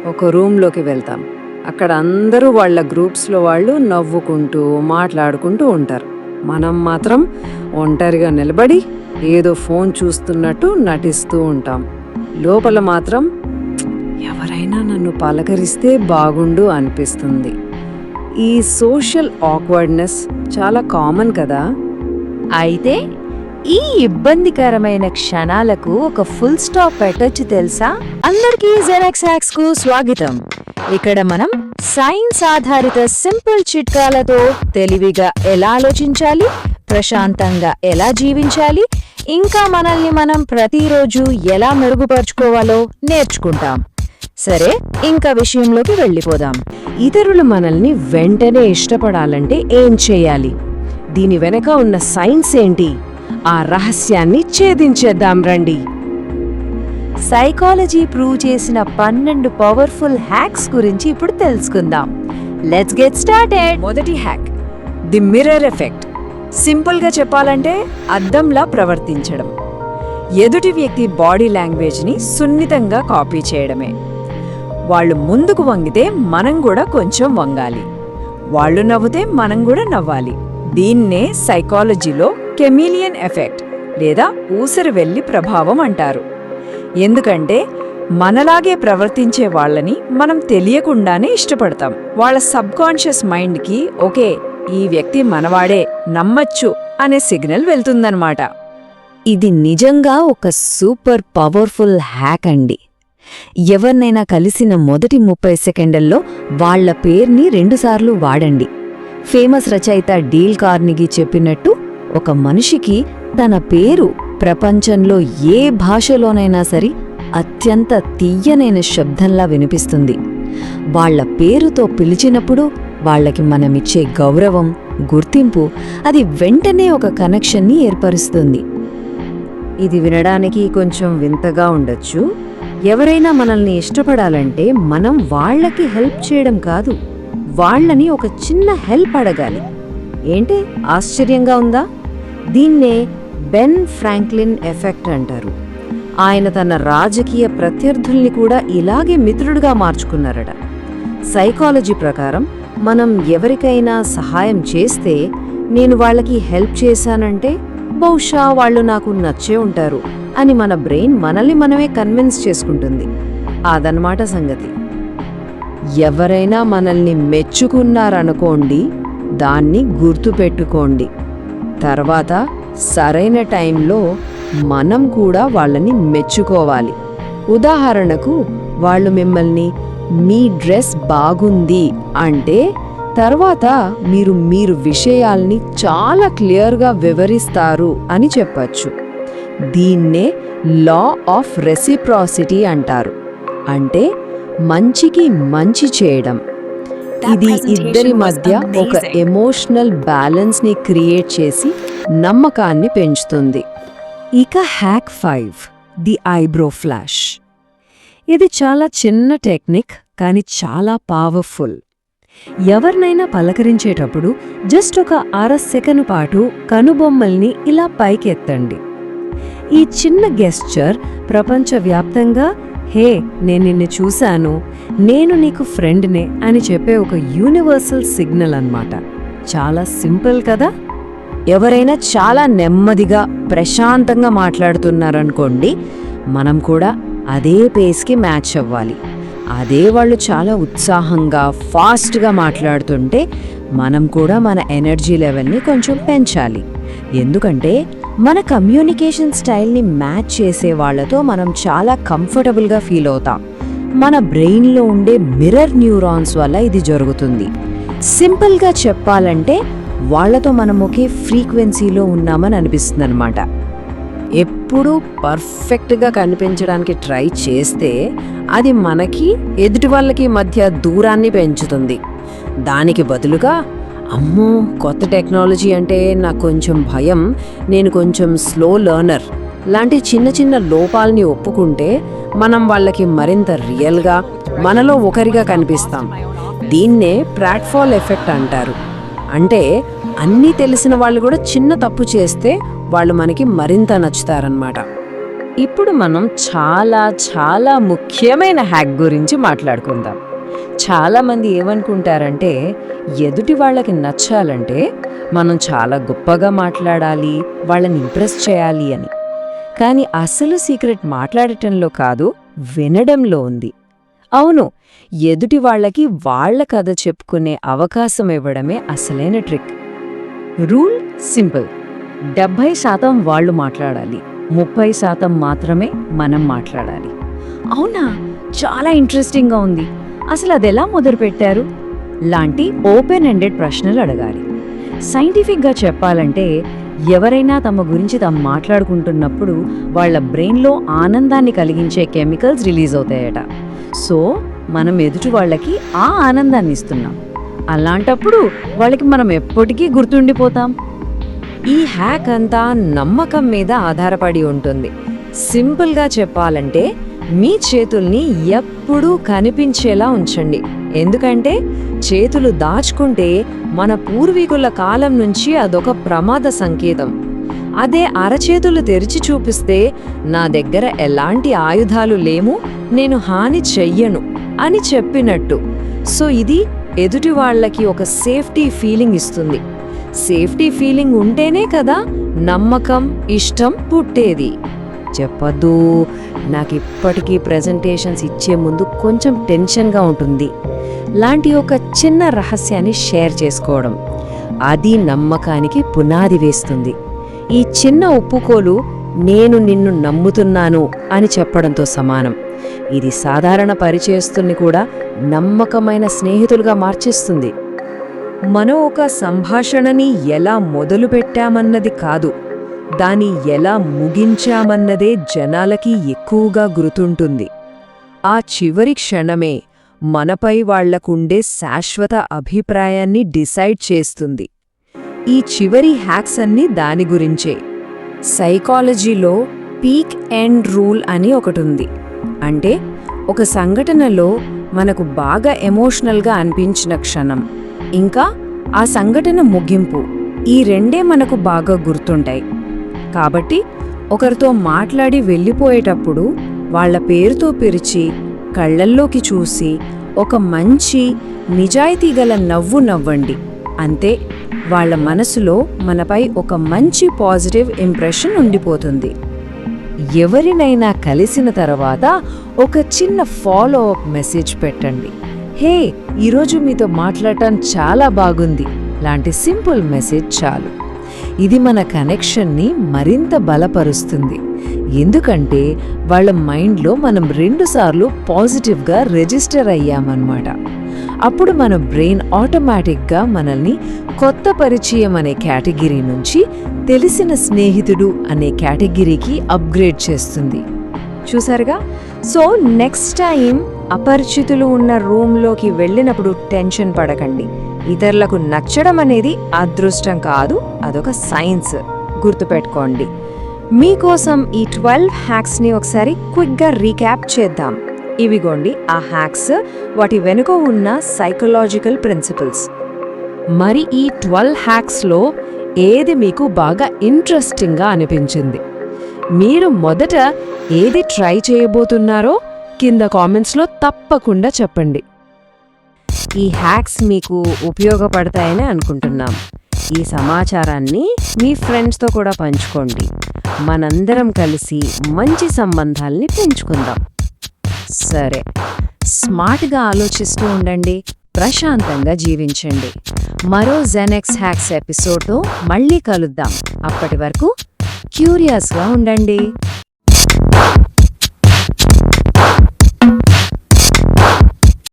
ఒక రూమ్లోకి వెళ్తాం. అక్కడ అందరూ వాళ్ళ గ్రూప్స్లో వాళ్ళు నవ్వుకుంటూ మాట్లాడుకుంటూ ఉంటారు. మనం మాత్రం ఒంటరిగా నిలబడి ఏదో ఫోన్ చూస్తున్నట్టు నటిస్తూ ఉంటాం. లోపల మాత్రం ఎవరైనా నన్ను పలకరిస్తే బాగుండు అనిపిస్తుంది. ఈ సోషల్ ఆక్వర్డ్నెస్ చాలా కామన్ కదా. అయితే ఈ ఇబ్బందికరమైన క్షణాలకు ఒక ఫుల్ స్టాప్ పెట్టొచ్చు తెలుసా? అందరికీ జెనెక్స్ హ్యాక్స్ కు స్వాగతం. ఇక్కడ మనం సైన్స్ ఆధారిత సింపుల్ చిట్కాలతో తెలివిగా ఎలా ఆలోచించాలి, ప్రశాంతంగా ఎలా జీవించాలి, ఇంకా మనల్ని మనం ప్రతిరోజు ఎలా మెరుగుపరుచుకోవాలో నేర్చుకుంటాం. సరే, ఇంకా విషయంలోకి వెళ్ళిపోదాం. ఇతరులు మనల్ని వెంటనే ఇష్టపడాలంటే ఏం చేయాలి? దీని వెనక ఉన్న సైన్స్ ఏంటి? ఆ రహస్యాన్ని ఛేదించేద్దాం రండి. సైకాలజీ ప్రూవ్ చేసిన 12 పవర్ఫుల్ హ్యాక్స్ గురించి ఇప్పుడు తెలుసుకుందాం. Let's get started. మొదటి హ్యాక్, ది మిర్రర్ ఎఫెక్ట్. సింపుల్గా చెప్పాలంటే అద్దంలా ప్రవర్తించడం. ఎదుటి వ్యక్తి బాడీ లాంగ్వేజ్ని సున్నితంగా కాపీ చేయడమే. వాళ్ళు ముందుకు వంగితే మనం కూడా కొంచెం వంగాలి. వాళ్ళు నవ్వుతే మనం కూడా నవ్వాలి. దీన్నే సైకాలజీలో కెమీలియన్ ఎఫెక్ట్ లేదా ఊసరవెల్లి ప్రభావం అంటారు. ఎందుకంటే మనలాగే ప్రవర్తించే వాళ్ళని మనం తెలియకుండానే ఇష్టపడతాం. వాళ్ళ సబ్కాన్షియస్ మైండ్కి ఓకే, ఈ వ్యక్తి మనవాడే, నమ్మచ్చు అనే సిగ్నల్ వెళ్తుందన్నమాట. ఇది నిజంగా ఒక సూపర్ పవర్ఫుల్ హ్యాక్ అండి. ఎవరినైనా కలిసిన మొదటి 30 సెకండ్లలో వాళ్ల పేర్ని 2 సార్లు వాడండి. ఫేమస్ రచయిత డేల్ కార్నెగీ చెప్పినట్టు, ఒక మనిషికి తన పేరు ప్రపంచంలో ఏ భాషలోనైనా సరే అత్యంత తీయనైన శబ్దంలా వినిపిస్తుంది. వాళ్ల పేరుతో పిలిచినప్పుడు వాళ్లకి మనమిచ్చే గౌరవం, గుర్తింపు అది వెంటనే ఒక కనెక్షన్ని ఏర్పరుస్తుంది. ఇది వినడానికి కొంచెం వింతగా ఉండొచ్చు. ఎవరైనా మనల్ని ఇష్టపడాలంటే మనం వాళ్లకి హెల్ప్ చేయడం కాదు, వాళ్లని ఒక చిన్న హెల్ప్ అడగాలి. ఏంటి ఆశ్చర్యంగా ఉందా? దీన్నే బెన్ ఫ్రాంక్లిన్ ఎఫెక్ట్ అంటారు. ఆయన తన రాజకీయ ప్రత్యర్థుల్ని కూడా ఇలాగే మిత్రుడిగా మార్చుకున్నారట. సైకాలజీ ప్రకారం మనం ఎవరికైనా సహాయం చేస్తే, నేను వాళ్ళకి హెల్ప్ చేశానంటే బహుశా వాళ్ళు నాకు నచ్చే ఉంటారు అని మన బ్రెయిన్ మనల్ని మనమే కన్విన్స్ చేసుకుంటుంది. అదనమాట సంగతి. ఎవరైనా మనల్ని మెచ్చుకున్నారనుకోండి, దాన్ని గుర్తుపెట్టుకోండి. తర్వాత సరైన టైంలో మనం కూడా వాళ్ళని మెచ్చుకోవాలి. ఉదాహరణకు, వాళ్ళు మిమ్మల్ని మీ డ్రెస్ బాగుంది అంటే తర్వాత మీరు విషయాల్ని చాలా క్లియర్గా వివరిస్తారు అని చెప్పచ్చు. దీన్నే లా ఆఫ్ రెసిప్రాసిటీ అంటారు. అంటే మంచికి మంచి చేయడం. ఇది ఇద్దరి మధ్య ఒక ఎమోషనల్ బ్యాలెన్స్ని క్రియేట్ చేసి నమ్మకాన్ని పెంచుతుంది. ఇక హ్యాక్ 5, ది ఐబ్రో ఫ్లాష్. ఇది చాలా చిన్న టెక్నిక్, కానీ చాలా పవర్ఫుల్. ఎవరినైనా పలకరించేటప్పుడు జస్ట్ ఒక అర సెకను పాటు కనుబొమ్మల్ని ఇలా పైకెత్తండి. ఈ చిన్న గెస్చర్ ప్రపంచవ్యాప్తంగా హే, నేను నిన్ను చూశాను, నేను నీకు ఫ్రెండ్నే అని చెప్పే ఒక యూనివర్సల్ సిగ్నల్ అన్నమాట. చాలా సింపుల్ కదా. ఎవరైనా చాలా నెమ్మదిగా ప్రశాంతంగా మాట్లాడుతున్నారనుకోండి, మనం కూడా అదే పేస్కి మ్యాచ్ అవ్వాలి. అదే వాళ్ళు చాలా ఉత్సాహంగా ఫాస్ట్గా మాట్లాడుతుంటే మనం కూడా మన ఎనర్జీ లెవెల్ని కొంచెం పెంచాలి. ఎందుకంటే మన కమ్యూనికేషన్ స్టైల్ని మ్యాచ్ చేసే వాళ్లతో మనం చాలా కంఫర్టబుల్గా ఫీల్ అవుతాం. మన బ్రెయిన్లో ఉండే మిర్రర్ న్యూరాన్స్ వల్ల ఇది జరుగుతుంది. సింపుల్గా చెప్పాలంటే వాళ్లతో మనం ఒకే ఫ్రీక్వెన్సీలో ఉన్నామని అనిపిస్తుంది అనమాట. ఎప్పుడూ పర్ఫెక్ట్గా కనిపించడానికి ట్రై చేస్తే అది మనకి ఎదుటి వాళ్ళకి మధ్య దూరాన్ని పెంచుతుంది. దానికి బదులుగా, అమ్మో కొత్త టెక్నాలజీ అంటే నాకు కొంచెం భయం, నేను కొంచెం స్లో లెర్నర్ లాంటి చిన్న చిన్న లోపాలని ఒప్పుకుంటే మనం వాళ్ళకి మరింత రియల్గా, మనలో ఒకరిగా కనిపిస్తాం. దీన్నే ప్లాట్ఫాల్ ఎఫెక్ట్ అంటారు. అంటే అన్నీ తెలిసిన వాళ్ళు కూడా చిన్న తప్పు చేస్తే వాళ్ళు మనకి మరింత నచ్చుతారన్నమాట. ఇప్పుడు మనం చాలా చాలా ముఖ్యమైన హ్యాక్ గురించి మాట్లాడుకుందాం. చాలామంది ఏమనుకుంటారంటే ఎదుటి వాళ్ళకి నచ్చాలంటే మనం చాలా గొప్పగా మాట్లాడాలి, వాళ్ళని ఇంప్రెస్ చేయాలి అని. కానీ అసలు సీక్రెట్ మాట్లాడటంలో కాదు, వినడంలో ఉంది. అవును, ఎదుటి వాళ్ళకి వాళ్ళ కథ చెప్పుకునే అవకాశం ఇవ్వడమే అసలైన ట్రిక్. Rule simple. 70% వాళ్ళు మాట్లాడాలి, 30% మాత్రమే మనం మాట్లాడాలి. అవునా, చాలా ఇంట్రెస్టింగ్గా ఉంది. అసలు అదెలా మొదలుపెట్టారు లాంటి ఓపెన్ ఎండెడ్ ప్రశ్నలు అడగాలి. సైంటిఫిక్గా చెప్పాలంటే ఎవరైనా తమ గురించి తాము మాట్లాడుకుంటున్నప్పుడు వాళ్ళ బ్రెయిన్లో ఆనందాన్ని కలిగించే కెమికల్స్ రిలీజ్ అవుతాయట. సో మనం ఎదుటి వాళ్ళకి ఆ ఆనందాన్ని ఇస్తున్నాం. అలాంటప్పుడు వాళ్ళకి మనం ఎప్పటికీ గుర్తుండిపోతాం. ఈ హ్యాక్ అంతా నమ్మకం మీద ఆధారపడి ఉంటుంది. సింపుల్గా చెప్పాలంటే మీ చేతుల్ని ఎప్పుడూ కనిపించేలా ఉంచండి. ఎందుకంటే చేతులు దాచుకుంటే మన పూర్వీకుల కాలం నుంచి అదొక ప్రమాద సంకేతం. అదే అరచేతులు తెరిచి చూపిస్తే నా దగ్గర ఎలాంటి ఆయుధాలు లేవు, నేను హాని చెయ్యను అని చెప్పినట్టు. సో ఇది ఎదుటి వాళ్ళకి ఒక సేఫ్టీ ఫీలింగ్ ఇస్తుంది. సేఫ్టీ ఫీలింగ్ ఉంటేనే కదా నమ్మకం, ఇష్టం పుట్టేది. చెప్పద్దు, నాకు ఇప్పటికీ ప్రెజెంటేషన్స్ ఇచ్చే ముందు కొంచెం టెన్షన్గా ఉంటుంది లాంటి ఒక చిన్న రహస్యాన్ని షేర్ చేసుకోవడం, అది నమ్మకానికి పునాది వేస్తుంది. ఈ చిన్న ఒప్పుకోలు నేను నిన్ను నమ్ముతున్నాను అని చెప్పడంతో సమానం. ఇది సాధారణ పరిచయస్తుల్ని కూడా నమ్మకమైన స్నేహితులుగా మార్చేస్తుంది. మనం ఒక సంభాషణని ఎలా మొదలుపెట్టామన్నది కాదు, దాన్ని ఎలా ముగించామన్నదే జనాలకి ఎక్కువగా గుర్తుంటుంది. ఆ చివరి క్షణమే మనపై వాళ్లకుండే శాశ్వత అభిప్రాయాన్ని డిసైడ్ చేస్తుంది. ఈ చివరి హ్యాక్స్ అన్నీ దాని గురించే. సైకాలజీలో పీక్ ఎండ్ రూల్ అని ఒకటుంది. అంటే ఒక సంఘటనలో మనకు బాగా ఎమోషనల్గా అనిపించిన క్షణం, ఇంకా ఆ సంఘటన ముగింపు, ఈ రెండే మనకు బాగా గుర్తుంటాయి. కాబట్టి ఒకరితో మాట్లాడి వెళ్ళిపోయేటప్పుడు వాళ్ల పేరుతో పిలిచి కళ్ళల్లోకి చూసి ఒక మంచి నిజాయితీగల నవ్వు నవ్వండి. అంతే, వాళ్ల మనసులో మనపై ఒక మంచి పాజిటివ్ ఇంప్రెషన్ ఉండిపోతుంది. ఎవరినైనా కలిసిన తర్వాత ఒక చిన్న ఫాలో అప్ మెసేజ్ పెట్టండి. హే, ఈరోజు మీతో మాట్లాడటం చాలా బాగుంది లాంటి సింపుల్ మెసేజ్ చాలు. ఇది మన కనెక్షన్ని మరింత బలపరుస్తుంది. ఎందుకంటే వాళ్ళ మైండ్లో మనం 2 సార్లు పాజిటివ్గా రిజిస్టర్ అయ్యామన్నమాట. అప్పుడు మన బ్రెయిన్ ఆటోమేటిక్గా మనల్ని కొత్త పరిచయం అనే కేటగిరీ నుంచి తెలిసిన స్నేహితుడు అనే కేటగిరీకి అప్గ్రేడ్ చేస్తుంది. చూసారుగా? సో నెక్స్ట్ టైం అపరిచితులు ఉన్న రూమ్లోకి వెళ్ళినప్పుడు టెన్షన్ పడకండి. ఇతరులకు నచ్చడం అనేది అదృష్టం కాదు, అదొక సైన్స్. గుర్తుపెట్టుకోండి. మీకోసం ఈ 12 హ్యాక్స్ని ఒకసారి క్విక్గా రీక్యాప్ చేద్దాం. ఇవిగోండి ఆ హ్యాక్స్, వాటి వెనుక ఉన్న సైకలాజికల్ ప్రిన్సిపల్స్. మరి ఈ 12 హ్యాక్స్లో ఏది మీకు బాగా ఇంట్రెస్టింగ్గా అనిపించింది? మీరు మొదట ఏది ట్రై చేయబోతున్నారో కింద కామెంట్స్లో తప్పకుండా చెప్పండి. ఈ హ్యాక్స్ మీకు ఉపయోగపడతాయని అనుకుంటున్నాం. ఈ సమాచారాన్ని మీ ఫ్రెండ్స్తో కూడా పంచుకోండి. మనందరం కలిసి మంచి సంబంధాల్ని పెంచుకుందాం. సరే, స్మార్ట్గా ఆలోచిస్తూ ఉండండి, ప్రశాంతంగా జీవించండి. మరో జెనెక్స్ హ్యాక్స్ ఎపిసోడ్తో మళ్ళీ కలుద్దాం. అప్పటి వరకు క్యూరియస్గా ఉండండి.